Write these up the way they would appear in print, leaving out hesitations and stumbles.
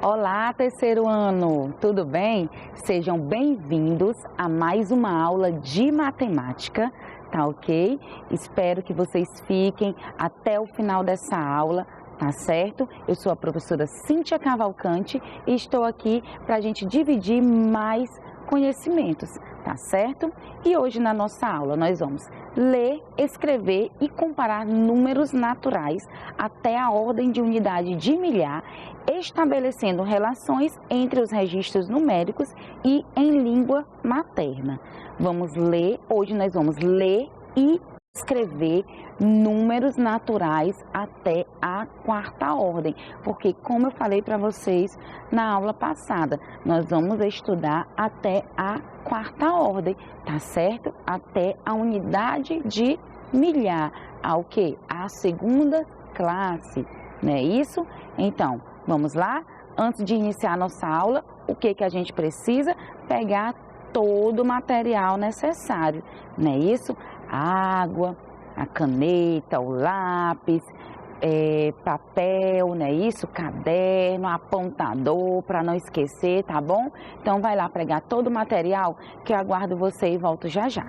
Olá, terceiro ano, tudo bem? Sejam bem-vindos a mais uma aula de matemática, tá ok? Espero que vocês fiquem até o final dessa aula, tá certo? Eu sou a professora Cíntia Cavalcante e estou aqui para a gente dividir mais conhecimentos, tá certo? E hoje na nossa aula nós vamos ler, escrever e comparar números naturais até a ordem de unidade de milhar, estabelecendo relações entre os registros numéricos e em língua materna. Hoje nós vamos ler e escrever números naturais até a quarta ordem, porque como eu falei para vocês na aula passada, nós vamos estudar até a quarta ordem, tá certo? Até a unidade de milhar, a segunda classe, não é isso? Então, vamos lá? Antes de iniciar a nossa aula, o que a gente precisa? Pegar todo o material necessário, não é isso? Água, a caneta, o lápis, papel, não é isso? Caderno, apontador, para não esquecer, tá bom? Então vai lá pegar todo o material que eu aguardo você e volto já já.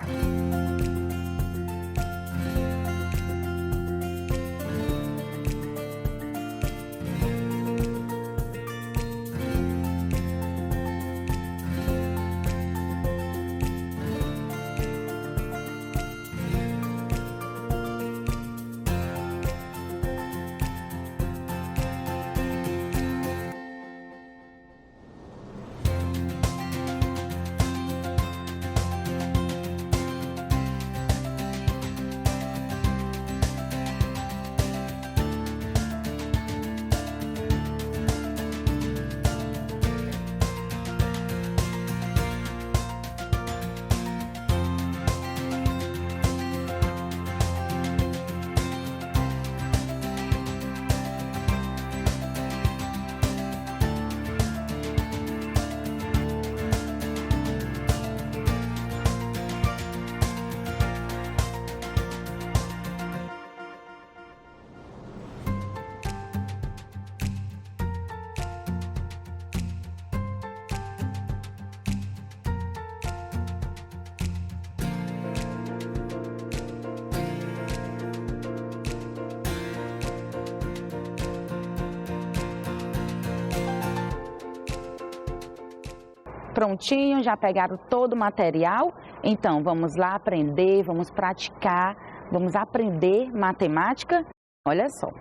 Prontinho, já pegaram todo o material? Então, vamos lá aprender, vamos praticar, vamos aprender matemática? Olha só.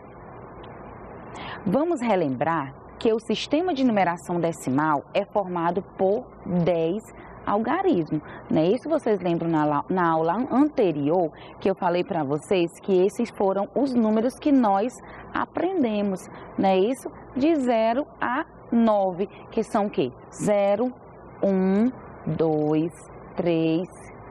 Vamos relembrar que o sistema de numeração decimal é formado por 10 algarismos, não é isso? Vocês lembram na aula anterior que eu falei para vocês que esses foram os números que nós aprendemos, não é isso? De 0 a 9, que são o quê? 0, 1, 2, 3,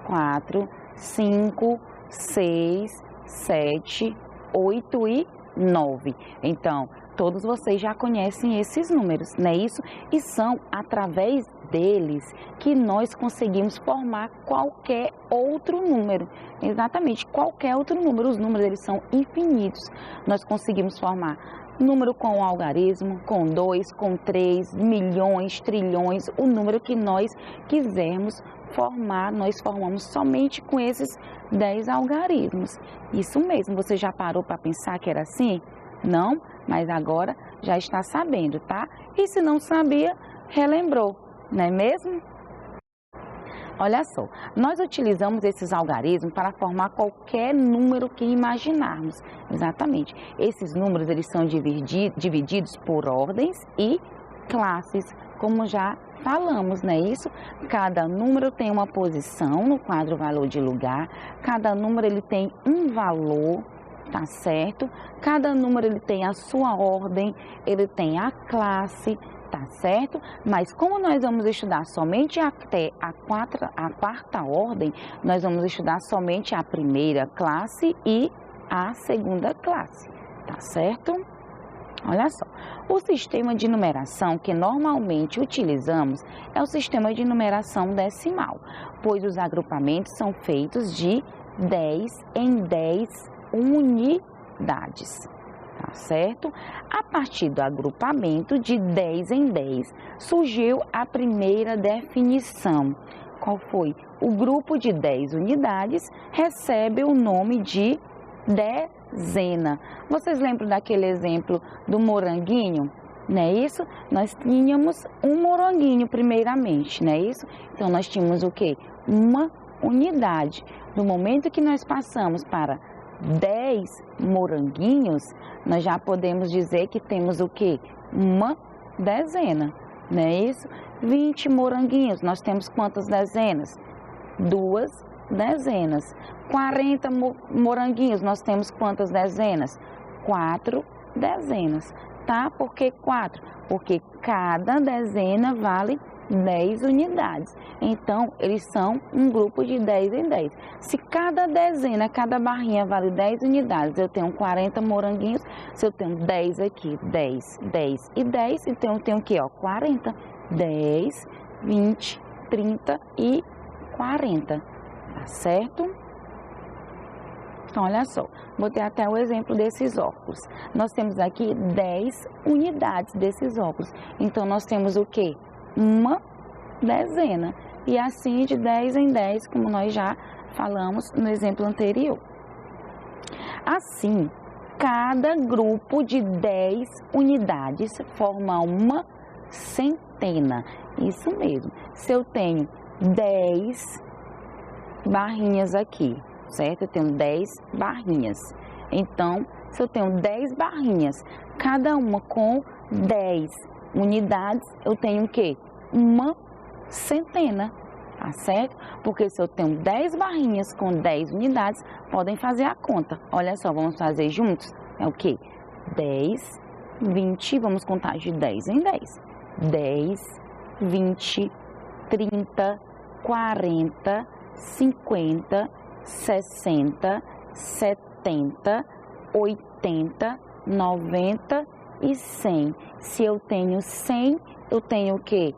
4, 5, 6, 7, 8 e 9. Então, todos vocês já conhecem esses números, não é isso? E são através deles que nós conseguimos formar qualquer outro número. Exatamente, qualquer outro número. Os números eles são infinitos. Nós conseguimos formar número com algarismo, com 2, com 3, milhões, trilhões, o número que nós quisermos formar, nós formamos somente com esses 10 algarismos. Isso mesmo, você já parou para pensar que era assim? Não? Mas agora já está sabendo, tá? E se não sabia, relembrou, não é mesmo? Olha só, nós utilizamos esses algarismos para formar qualquer número que imaginarmos. Exatamente. Esses números eles são divididos por ordens e classes, como já falamos, não é isso? Cada número tem uma posição no quadro valor de lugar, cada número ele tem um valor, tá certo? Cada número ele tem a sua ordem, ele tem a classe, tá certo? Mas como nós vamos estudar somente até a quarta ordem, nós vamos estudar somente a primeira classe e a segunda classe, tá certo? Olha só, o sistema de numeração que normalmente utilizamos é o sistema de numeração decimal, pois os agrupamentos são feitos de 10 em 10 unidades, tá certo? A partir do agrupamento de 10 em 10, surgiu a primeira definição. Qual foi? O grupo de 10 unidades recebe o nome de dezena. Vocês lembram daquele exemplo do moranguinho? Não é isso? Nós tínhamos um moranguinho primeiramente, não é isso? Então, nós tínhamos o quê? Uma unidade. No momento que nós passamos para 10 moranguinhos, nós já podemos dizer que temos o quê? Uma dezena, não é isso? 20 moranguinhos, nós temos quantas dezenas? 2 dezenas. 40 moranguinhos, nós temos quantas dezenas? 4 dezenas, tá? Por que 4? Porque cada dezena vale 10 unidades. Então, eles são um grupo de 10 em 10. Se cada dezena, cada barrinha vale 10 unidades, eu tenho 40 moranguinhos, se eu tenho 10 aqui, 10, 10 e 10, então eu tenho aqui, ó, 40. 10, 20, 30 e 40, tá certo? Então, olha só, botei até o exemplo desses óculos. Nós temos aqui 10 unidades desses óculos. Então, nós temos o quê? Uma dezena. E assim de 10 em 10, como nós já falamos no exemplo anterior. Assim, cada grupo de 10 unidades forma uma centena. Isso mesmo. Se eu tenho 10 barrinhas aqui, certo? Eu tenho 10 barrinhas. Então, se eu tenho 10 barrinhas, cada uma com 10 unidades, eu tenho o quê? Uma centena, tá certo? Porque se eu tenho 10 barrinhas com 10 unidades, podem fazer a conta. Olha só, vamos fazer juntos? É o quê? 10, 20, vamos contar de 10 em 10. 10, 20, 30, 40, 50, 60, 70, 80, 90 e 100. Se eu tenho 100, eu tenho o quê?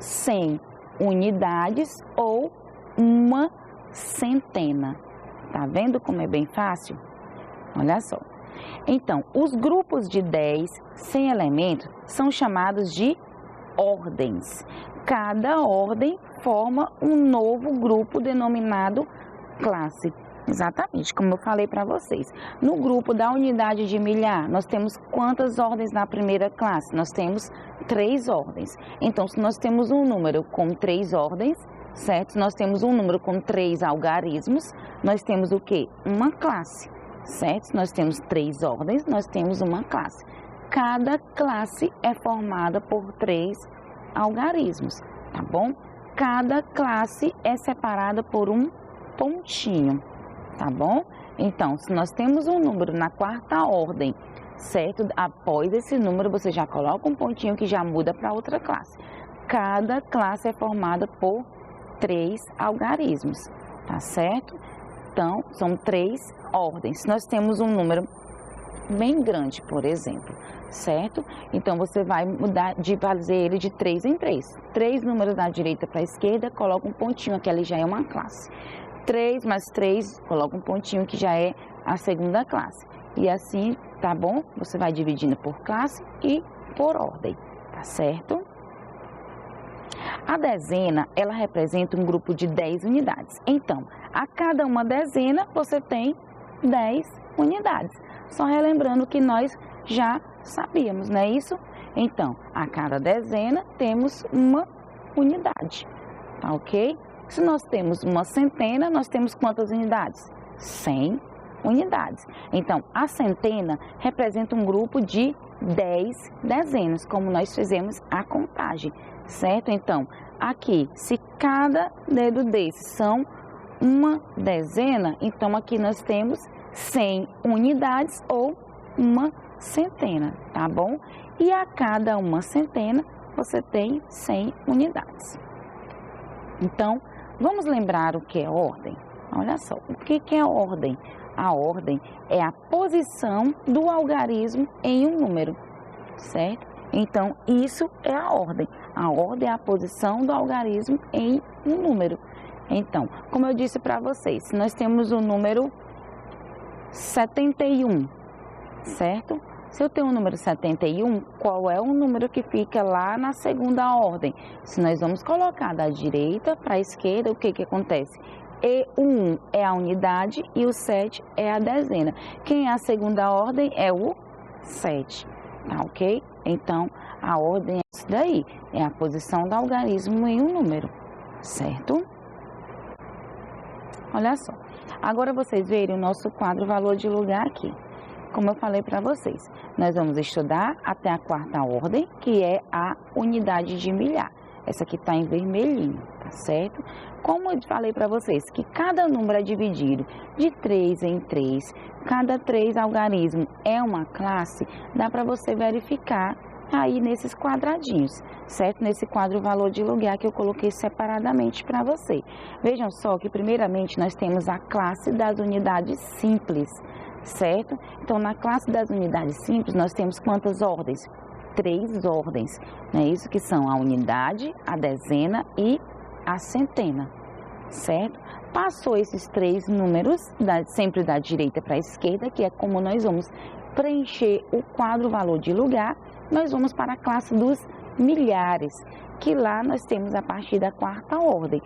100 unidades ou uma centena. Tá vendo como é bem fácil? Olha só. Então, os grupos de 10 sem elementos são chamados de ordens. Cada ordem forma um novo grupo denominado classe. Exatamente, como eu falei para vocês. No grupo da unidade de milhar, nós temos quantas ordens na primeira classe? Nós temos 3 ordens. Então, se nós temos um número com 3 ordens, certo? Nós temos um número com 3 algarismos, nós temos o quê? Uma classe, certo? Se nós temos 3 ordens, nós temos uma classe. Cada classe é formada por 3 algarismos, tá bom? Cada classe é separada por um pontinho, tá bom? Então, se nós temos um número na quarta ordem, certo? Após esse número, você já coloca um pontinho que já muda para outra classe. Cada classe é formada por 3 algarismos, tá certo? Então, são 3 ordens. Se nós temos um número bem grande, por exemplo, certo? Então, você vai mudar de fazer ele de 3 em 3. 3 números da direita para a esquerda, coloca um pontinho, que ali já é uma classe. 3 mais 3, coloca um pontinho, que já é a segunda classe. E assim, tá bom? Você vai dividindo por classe e por ordem, tá certo? A dezena, ela representa um grupo de 10 unidades. Então, a cada uma dezena, você tem 10 unidades. Só relembrando que nós já sabíamos, não é isso? Então, a cada dezena temos uma unidade, tá ok? Se nós temos uma centena, nós temos quantas unidades? 100 unidades. Então, a centena representa um grupo de 10 dezenas, como nós fizemos a contagem, certo? Então, aqui, se cada dedo desses são uma dezena, então aqui nós temos 100 unidades ou uma centena, tá bom? E a cada uma centena, você tem 100 unidades. Então, vamos lembrar o que é ordem? Olha só, o que é ordem? A ordem é a posição do algarismo em um número, certo? Então, isso é a ordem. A ordem é a posição do algarismo em um número. Então, como eu disse para vocês, se nós temos o número 71, certo? Se eu tenho o número 71, qual é o número que fica lá na segunda ordem? Se nós vamos colocar da direita para a esquerda, o que acontece? O 1 é a unidade e o 7 é a dezena. Quem é a segunda ordem é o 7, tá ok? Então, a ordem é isso daí, é a posição do algarismo em um número, certo? Olha só, agora vocês verem o nosso quadro valor de lugar aqui. Como eu falei para vocês, nós vamos estudar até a quarta ordem, que é a unidade de milhar. Essa aqui está em vermelhinho, tá certo? Como eu falei para vocês, que cada número é dividido de 3 em 3, cada 3 algarismo é uma classe, dá para você verificar aí nesses quadradinhos, certo? Nesse quadro valor de lugar que eu coloquei separadamente para você. Vejam só que primeiramente nós temos a classe das unidades simples, certo? Então, na classe das unidades simples, nós temos quantas ordens? 3 ordens, não é isso? Que são a unidade, a dezena e a centena, certo? Passou esses 3 números, sempre da direita para a esquerda, que é como nós vamos preencher o quadro valor de lugar, nós vamos para a classe dos milhares, que lá nós temos a partir da quarta ordem.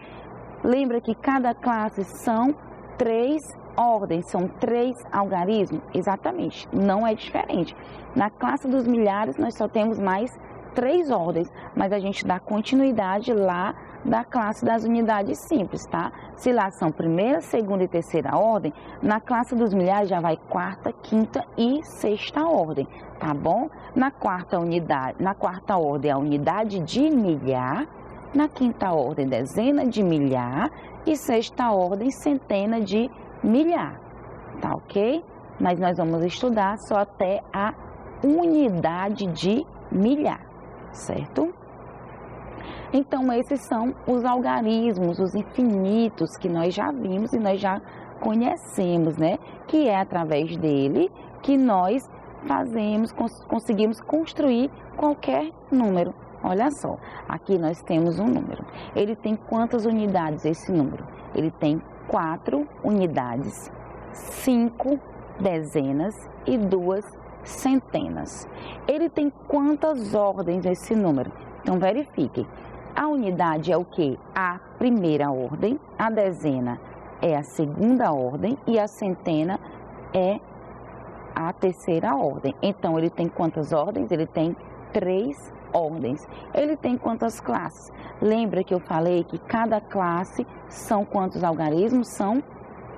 Lembra que cada classe são 3 ordens, são 3 algarismos? Exatamente, não é diferente. Na classe dos milhares nós só temos mais 3 ordens, mas a gente dá continuidade lá da classe das unidades simples, tá? Se lá são primeira, segunda e terceira ordem, na classe dos milhares já vai quarta, quinta e sexta ordem, tá bom? Na quarta ordem a unidade de milhar, na quinta ordem dezena de milhar e sexta ordem centena de milhar, tá ok? Mas nós vamos estudar só até a unidade de milhar, certo? Então, esses são os algarismos, os infinitos que nós já vimos e nós já conhecemos, né? Que é através dele que nós conseguimos construir qualquer número. Olha só, aqui nós temos um número. Ele tem quantas unidades esse número? Ele tem 4 unidades, 5 dezenas e 2 centenas. Ele tem quantas ordens esse número? Então, verifiquem. A unidade é o quê? A primeira ordem, a dezena é a segunda ordem e a centena é a terceira ordem. Então, ele tem quantas ordens? Ele tem 3 ordens. Ele tem quantas classes? Lembra que eu falei que cada classe são quantos algarismos? São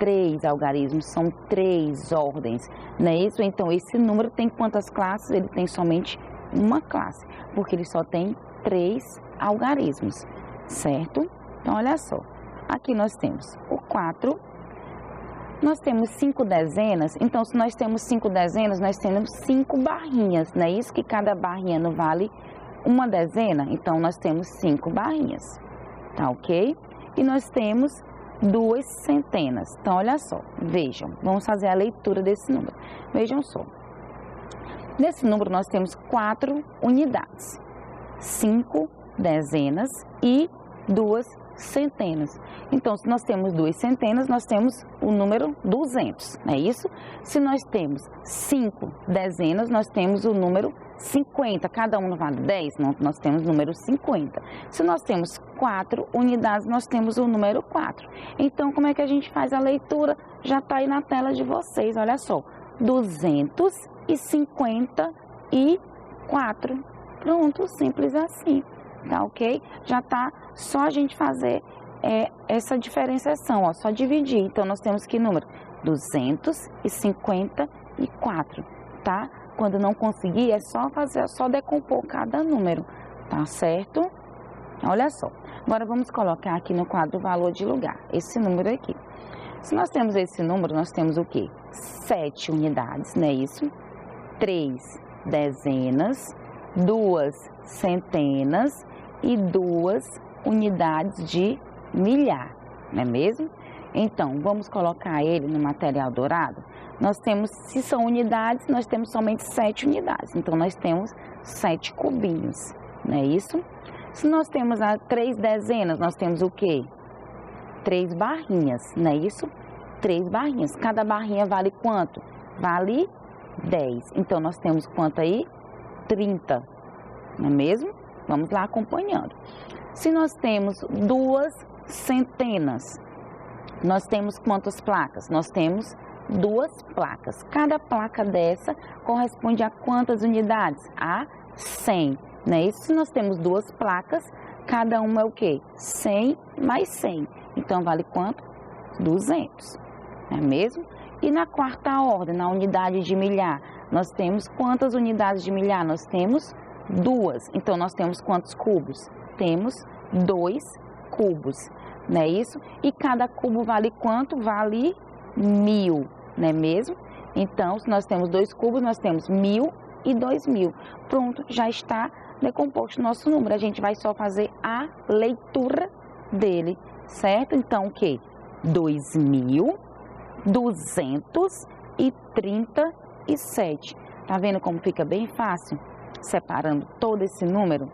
3 algarismos, são 3 ordens, não é isso? Então, esse número tem quantas classes? Ele tem somente uma classe, porque ele só tem 3 algarismos, certo? Então, olha só, aqui nós temos o 4, nós temos 5 dezenas, então se nós temos 5 dezenas, nós temos 5 barrinhas, não é isso? Que cada barrinha não vale uma dezena, então nós temos 5 barrinhas, tá ok? E nós temos 2 centenas, então olha só, vejam, vamos fazer a leitura desse número, vejam só. Nesse número nós temos 4 unidades, 5 dezenas e 2 centenas. Então, se nós temos 2 centenas, nós temos o número 200, não é isso? Se nós temos 5 dezenas, nós temos o número 50. Cada um vale 10, nós temos o número 50. Se nós temos 4 unidades, nós temos o número 4. Então, como é que a gente faz a leitura? Já está aí na tela de vocês, olha só. 254. Pronto, simples assim, tá ok? Já tá só a gente fazer essa diferenciação, ó, só dividir. Então, nós temos que número? 254, tá? Quando não conseguir, é só decompor cada número, tá certo? Olha só. Agora, vamos colocar aqui no quadro o valor de lugar, esse número aqui. Se nós temos esse número, nós temos o quê? 7 unidades, não é isso? 3 dezenas 2 centenas e 2 unidades de milhar, não é mesmo? Então, vamos colocar ele no material dourado. Nós temos, se são unidades, nós temos somente 7 unidades. Então, nós temos 7 cubinhos, não é isso? Se nós temos 3 dezenas, nós temos o quê? 3 barrinhas, não é isso? 3 barrinhas. Cada barrinha vale quanto? Vale 10. Então, nós temos quanto aí? 30, não é mesmo? Vamos lá acompanhando. Se nós temos 2 centenas, nós temos quantas placas? Nós temos 2 placas. Cada placa dessa corresponde a quantas unidades? A 100, não é isso? Se nós temos 2 placas, cada uma é o quê? 100 mais 100. Então, vale quanto? 200, não é mesmo? E na quarta ordem, na unidade de milhar, nós temos quantas unidades de milhar? Nós temos 2. Então, nós temos quantos cubos? Temos 2 cubos, não é isso? E cada cubo vale quanto? Vale 1000, não é mesmo? Então, se nós temos 2 cubos, nós temos 1000 e 2000. Pronto, já está decomposto o nosso número. A gente vai só fazer a leitura dele, certo? Então, o quê? 2237. Tá vendo como fica bem fácil? Separando todo esse número,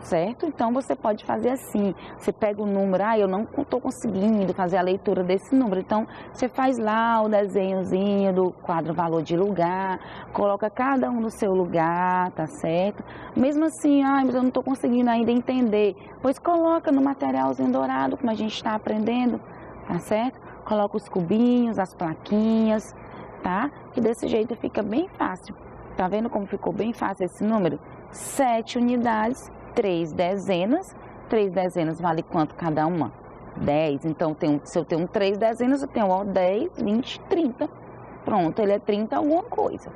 certo? Então, você pode fazer assim, você pega o número, eu não estou conseguindo fazer a leitura desse número, então, você faz lá o desenhozinho do quadro valor de lugar, coloca cada um no seu lugar, tá certo? Mesmo assim, mas eu não estou conseguindo ainda entender, pois coloca no materialzinho dourado, como a gente está aprendendo, tá certo? Coloca os cubinhos, as plaquinhas, tá? Que desse jeito fica bem fácil. Tá vendo como ficou bem fácil esse número? 7 unidades, 3 dezenas. 3 dezenas vale quanto cada uma? 10. Então, se eu tenho 3 dezenas, eu tenho 10, 20, 30. Pronto, ele é 30 alguma coisa.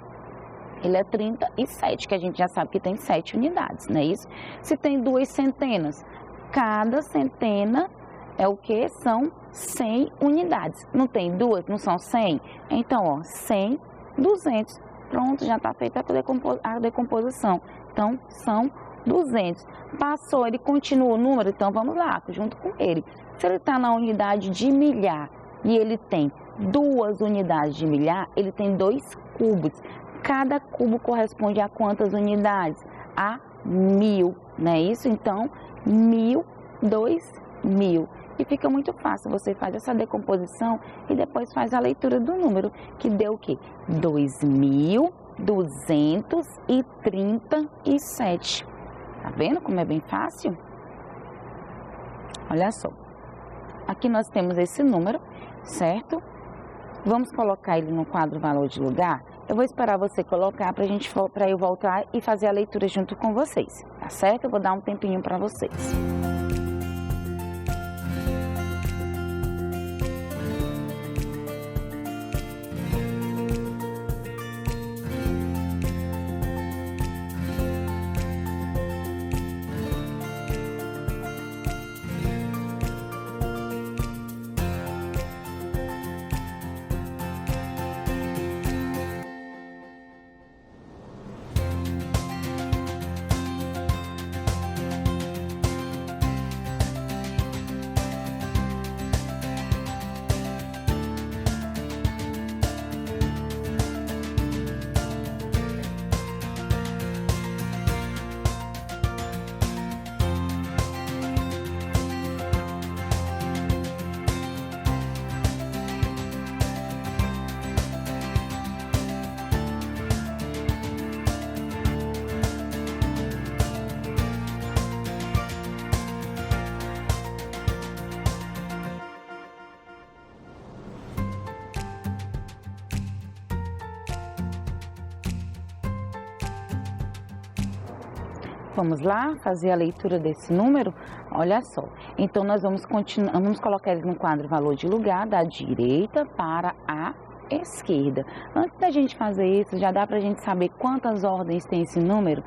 Ele é 37, que a gente já sabe que tem 7 unidades, não é isso? Se tem 2 centenas, cada centena é o que? São 100 unidades. Não tem 2? Não são 100? Então, 100, 200. Pronto, já está feita a decomposição. Então, são 200. Passou, ele continua o número, então vamos lá, junto com ele. Se ele está na unidade de milhar e ele tem 2 unidades de milhar, ele tem 2 cubos. Cada cubo corresponde a quantas unidades? A 1000, não é isso? Então, 1000, 2000. E fica muito fácil, você faz essa decomposição e depois faz a leitura do número, que deu o quê? 2237. Tá vendo como é bem fácil? Olha só. Aqui nós temos esse número, certo? Vamos colocar ele no quadro valor de lugar. Eu vou esperar você colocar para eu voltar e fazer a leitura junto com vocês, tá certo? Eu vou dar um tempinho para vocês. Vamos lá fazer a leitura desse número? Olha só. Então, nós vamos colocar ele no quadro valor de lugar, da direita para a esquerda. Antes da gente fazer isso, já dá para a gente saber quantas ordens tem esse número?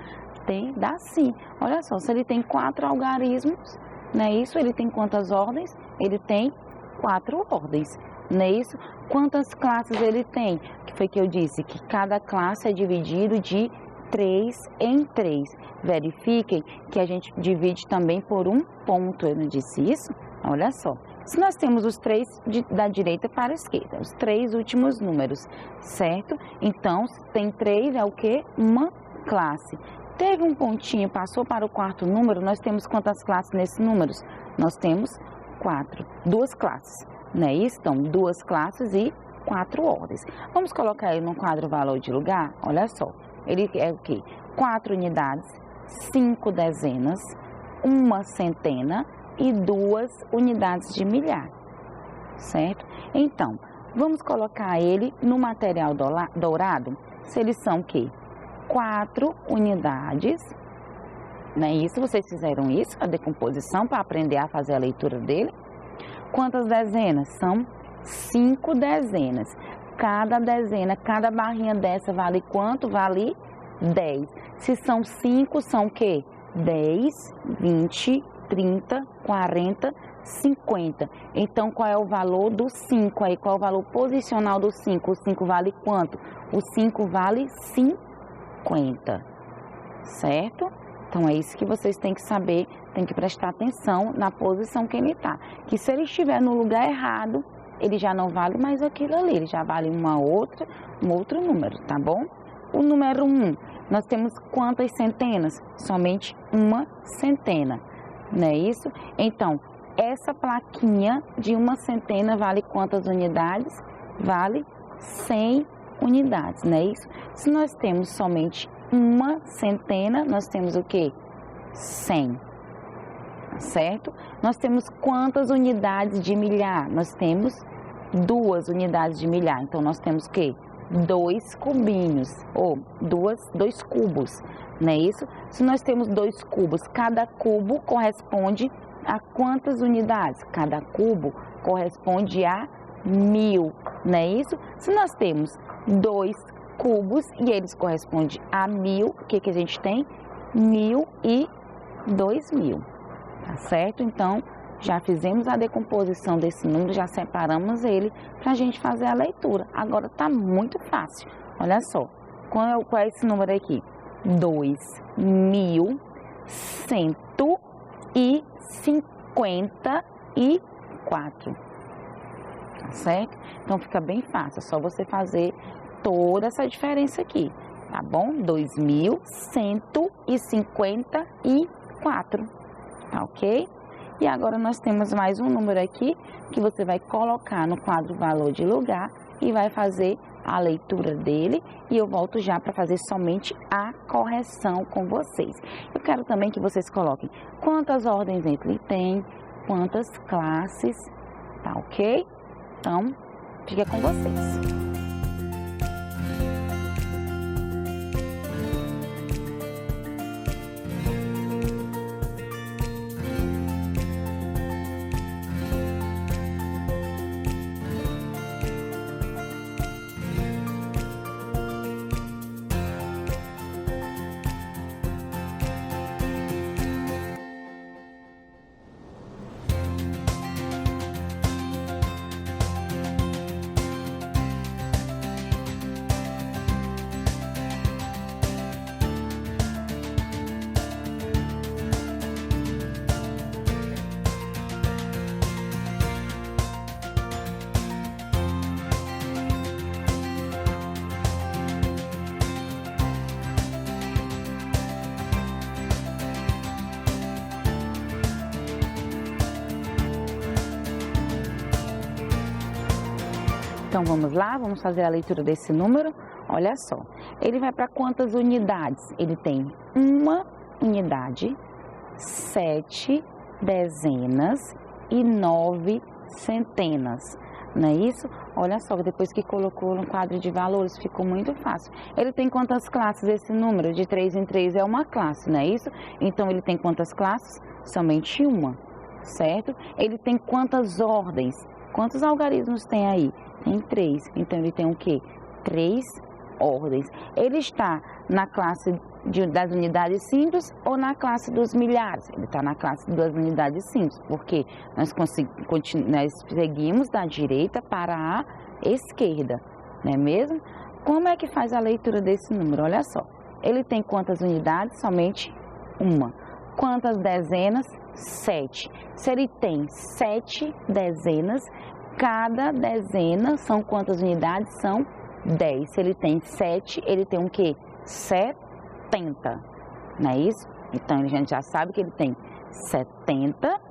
Dá sim. Olha só, se ele tem 4 algarismos, não é isso? Ele tem quantas ordens? Ele tem 4 ordens, não é isso? Quantas classes ele tem? Que foi que eu disse? Que cada classe é dividido de 3 em 3. Verifiquem que a gente divide também por um ponto, eu não disse isso? Olha só, se nós temos os 3 da direita para a esquerda, os 3 últimos números, certo? Então, tem 3 é o quê? Uma classe. Teve um pontinho, passou para o quarto número, nós temos quantas classes nesses números? Nós temos 4, 2 classes, não é isso? Então, 2 classes e 4 ordens. Vamos colocar ele no quadro valor de lugar? Olha só, ele é o quê? 4 unidades, 5 dezenas, 1 centena e 2 unidades de milhar, certo? Então, vamos colocar ele no material dourado, se eles são o quê? 4 unidades, não é isso? Vocês fizeram isso, a decomposição, para aprender a fazer a leitura dele. Quantas dezenas? São 5 dezenas. Cada dezena, cada barrinha dessa vale quanto? Vale 10. Se são 5, são o quê? 10, 20, 30, 40, 50. Então, qual é o valor do 5 aí? Qual é o valor posicional do 5? O 5 vale quanto? O 5 vale 50, certo? Então, é isso que vocês têm que saber, tem que prestar atenção na posição que ele está. Que se ele estiver no lugar errado, ele já não vale mais aquilo ali, ele já vale um outro número, tá bom? O número 1, nós temos quantas centenas? Somente 1 centena, não é isso? Então, essa plaquinha de 1 centena vale quantas unidades? Vale 100 unidades, não é isso? Se nós temos somente 1 centena, nós temos o quê? 100, certo? Nós temos quantas unidades de milhar? Nós temos 2 unidades de milhar, então nós temos o quê? 2 cubinhos, ou 2 cubos, não é isso? Se nós temos 2 cubos, cada cubo corresponde a quantas unidades? Cada cubo corresponde a 1000, não é isso? Se nós temos 2 cubos e eles correspondem a 1000, o que a gente tem? 1000 e 2000, tá certo? Então, já fizemos a decomposição desse número, já separamos ele para a gente fazer a leitura. Agora tá muito fácil, olha só, qual é esse número aqui? 2154, tá certo? Então fica bem fácil, é só você fazer toda essa diferença aqui, tá bom? 2154, tá ok? E agora nós temos mais um número aqui que você vai colocar no quadro valor de lugar e vai fazer a leitura dele e eu volto já para fazer somente a correção com vocês. Eu quero também que vocês coloquem quantas ordens ele tem, quantas classes, tá ok? Então, fica com vocês. Então, vamos lá, vamos fazer a leitura desse número. Olha só, ele vai para quantas unidades? Ele tem 1 unidade, 7 dezenas e 9 centenas. Não é isso? Olha só, depois que colocou no quadro de valores, ficou muito fácil. Ele tem quantas classes esse número? De 3 em 3 é uma classe, não é isso? Então, ele tem quantas classes? Somente uma, certo? Ele tem quantas ordens? Quantos algarismos tem aí? Tem 3. Então, ele tem o quê? 3 ordens. Ele está na classe das unidades simples ou na classe dos milhares? Ele está na classe das unidades simples, porque nós seguimos da direita para a esquerda, não é mesmo? Como é que faz a leitura desse número? Olha só, Ele tem quantas unidades? Somente uma. Quantas dezenas? 7. Se ele tem 7 dezenas, cada dezena são quantas unidades? São 10. Se ele tem 7, ele tem o quê? 70. Não é isso? Então, a gente já sabe que ele tem 70.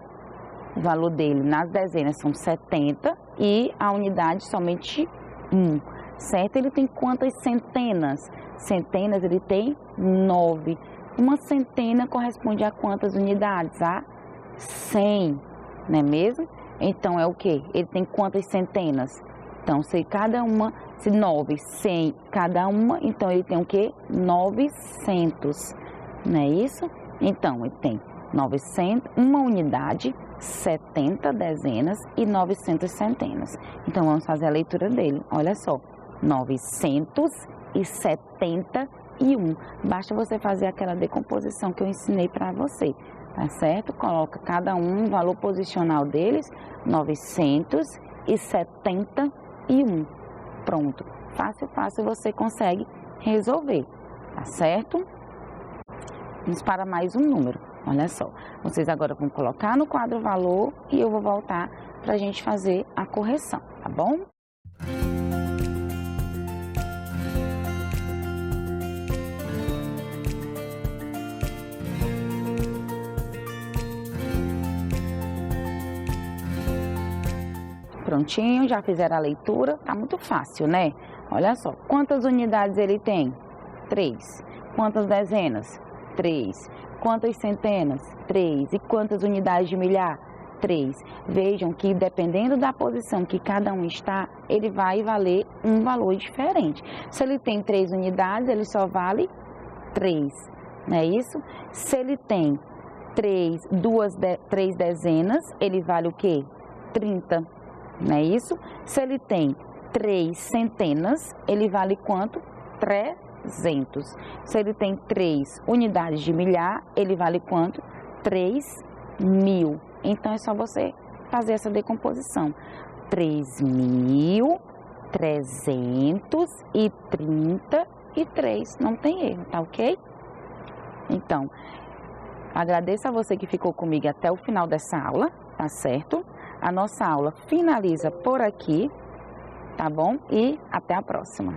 O valor dele nas dezenas são 70 e a unidade somente 1. Certo? Ele tem quantas centenas? Centenas ele tem 9. Uma centena corresponde a quantas unidades? A 100, não é mesmo? Então é o quê? Ele tem quantas centenas? Então, se cada uma, se 9, 100 cada uma, então ele tem o quê? 900, não é isso? Então, ele tem 900, uma unidade, 70 dezenas e 900 centenas. Então, vamos fazer a leitura dele. Olha só, 971. Basta você fazer aquela decomposição que eu ensinei para você, tá certo? Coloca cada um, o valor posicional deles, 971. Pronto. Fácil, fácil, você consegue resolver, tá certo? Vamos para mais um número. Olha só, vocês agora vão colocar no quadro o valor e eu vou voltar para a gente fazer a correção, tá bom? Prontinho, já fizeram a leitura, tá muito fácil, né? Olha só, quantas unidades ele tem? 3. Quantas dezenas? 3. Quantas centenas? 3. E quantas unidades de milhar? 3. Vejam que dependendo da posição que cada um está, ele vai valer um valor diferente. Se ele tem 3 unidades, ele só vale 3, não é isso? Se ele tem 3 dezenas, ele vale o quê? 30, não é isso? Se ele tem 3 centenas, ele vale quanto? 300. Se ele tem 3 unidades de milhar, ele vale quanto? 3.000. Então, é só você fazer essa decomposição. 3.333, não tem erro, tá ok? Então, agradeço a você que ficou comigo até o final dessa aula, tá certo? A nossa aula finaliza por aqui, tá bom? E até a próxima.